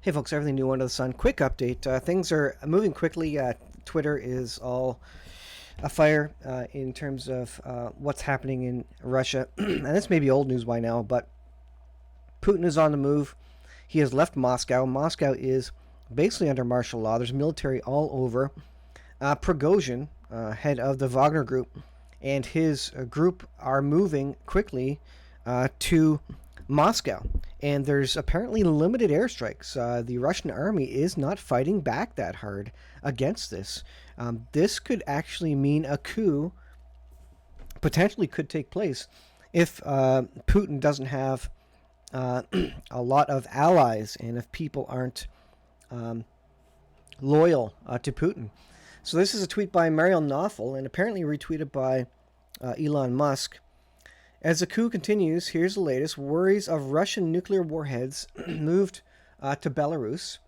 Hey folks, everything new under the sun. Quick update. Things are moving quickly. Twitter is all afire in terms of what's happening in Russia. And this may be old news by now, but Putin is on the move. He has left Moscow. Moscow is basically under martial law. There's military all over. Prigozhin, head of the Wagner Group, and his group are moving quickly to Moscow, and there's apparently limited airstrikes. The Russian army is not fighting back that hard against this. This could actually mean a coup potentially could take place if Putin doesn't have a lot of allies and if people aren't loyal to Putin. So this is a tweet by Mariel Knopfel and apparently retweeted by Elon Musk. As the coup continues, here's the latest. Worries of Russian nuclear warheads moved to Belarus.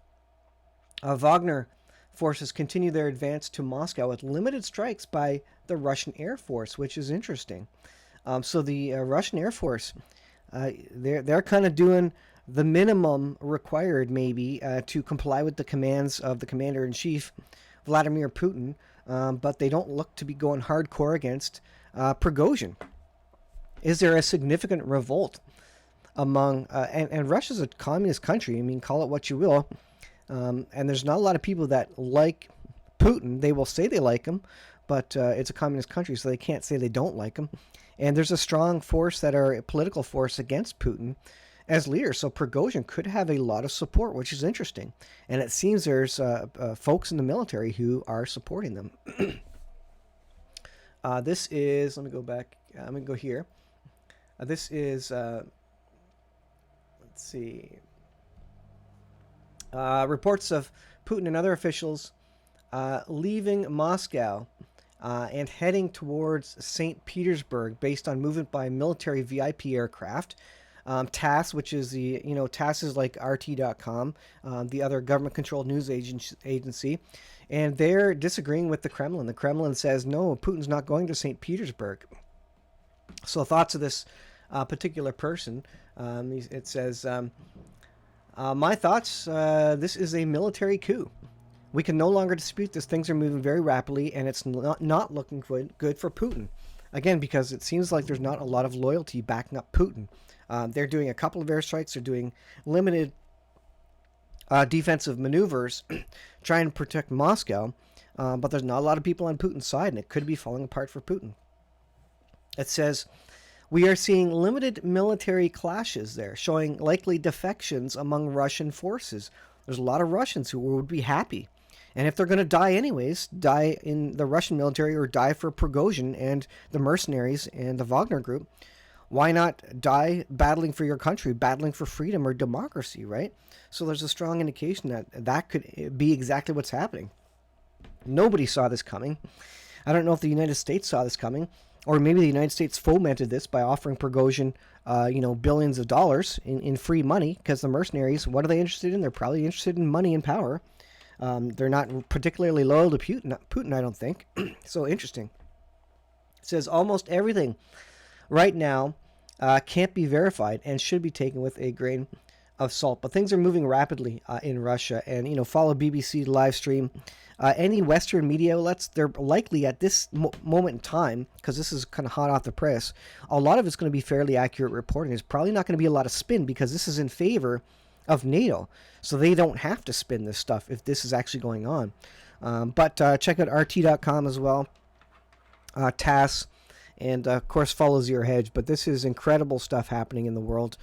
Wagner forces continue their advance to Moscow with limited strikes by the Russian Air Force, which is interesting. So the Russian Air Force, they're kind of doing the minimum required, maybe, to comply with the commands of the commander-in-chief, Vladimir Putin, but they don't look to be going hardcore against Prigozhin. Is there a significant revolt among, and Russia's a communist country, I mean, call it what you will, and there's not a lot of people that like Putin. They will say they like him, but it's a communist country, so they can't say they don't like him. And there's a strong force that are a political force against Putin as leader, so Prigozhin could have a lot of support, which is interesting. And it seems there's folks in the military who are supporting them. This is, let me go back, I'm going to go here. This is, let's see, reports of Putin and other officials leaving Moscow and heading towards St. Petersburg based on movement by military VIP aircraft. TASS, which is the, TASS is like RT.com, the other government-controlled news agency, and they're disagreeing with the Kremlin. The Kremlin says, no, Putin's not going to St. Petersburg. So thoughts of this particular person, it says, my thoughts, this is a military coup. We can no longer dispute this. Things are moving very rapidly, and it's not looking good for Putin. Again, because it seems like there's not a lot of loyalty backing up Putin. They're doing a couple of airstrikes. They're doing limited defensive maneuvers, trying to protect Moscow, but there's not a lot of people on Putin's side, and it could be falling apart for Putin. It says, we are seeing limited military clashes there, showing likely defections among Russian forces. There's a lot of Russians who would be happy. And if they're going to die anyways, die in the Russian military or die for Prigozhin and the mercenaries and the Wagner Group, why not die battling for your country, battling for freedom or democracy, right? So there's a strong indication that that could be exactly what's happening. Nobody saw this coming. I don't know if the United States saw this coming, or maybe the United States fomented this by offering Prigozhin, billions of dollars in free money, because the mercenaries, what are they interested in? They're probably interested in money and power. They're not particularly loyal to Putin, I don't think. So interesting. It says almost everything right now can't be verified and should be taken with a grain of salt. But things are moving rapidly in Russia, and follow BBC live stream. Any Western media outlets, they're likely at this moment in time, because this is kind of hot off the press, a lot of it's going to be fairly accurate reporting. There's probably not going to be a lot of spin because this is in favor of NATO, so they don't have to spin this stuff if this is actually going on. But check out RT.com as well, TASS, and of course follow Zero Hedge. But this is incredible stuff happening in the world.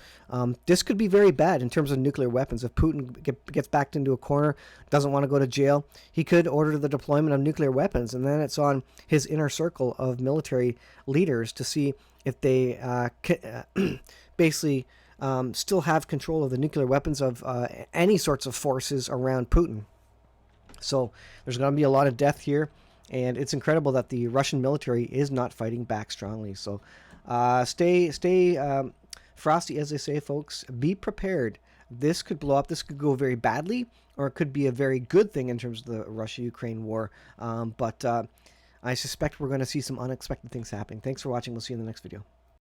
This could be very bad in terms of nuclear weapons. If Putin gets backed into a corner, doesn't want to go to jail, he could order the deployment of nuclear weapons, and then it's on his inner circle of military leaders to see if they basically still have control of the nuclear weapons of any sorts of forces around Putin. So there's going to be a lot of death here. And it's incredible that the Russian military is not fighting back strongly. So stay frosty, as they say, folks. Be prepared. This could blow up. This could go very badly, or it could be a very good thing in terms of the Russia-Ukraine war. But I suspect we're going to see some unexpected things happening. Thanks for watching. We'll see you in the next video.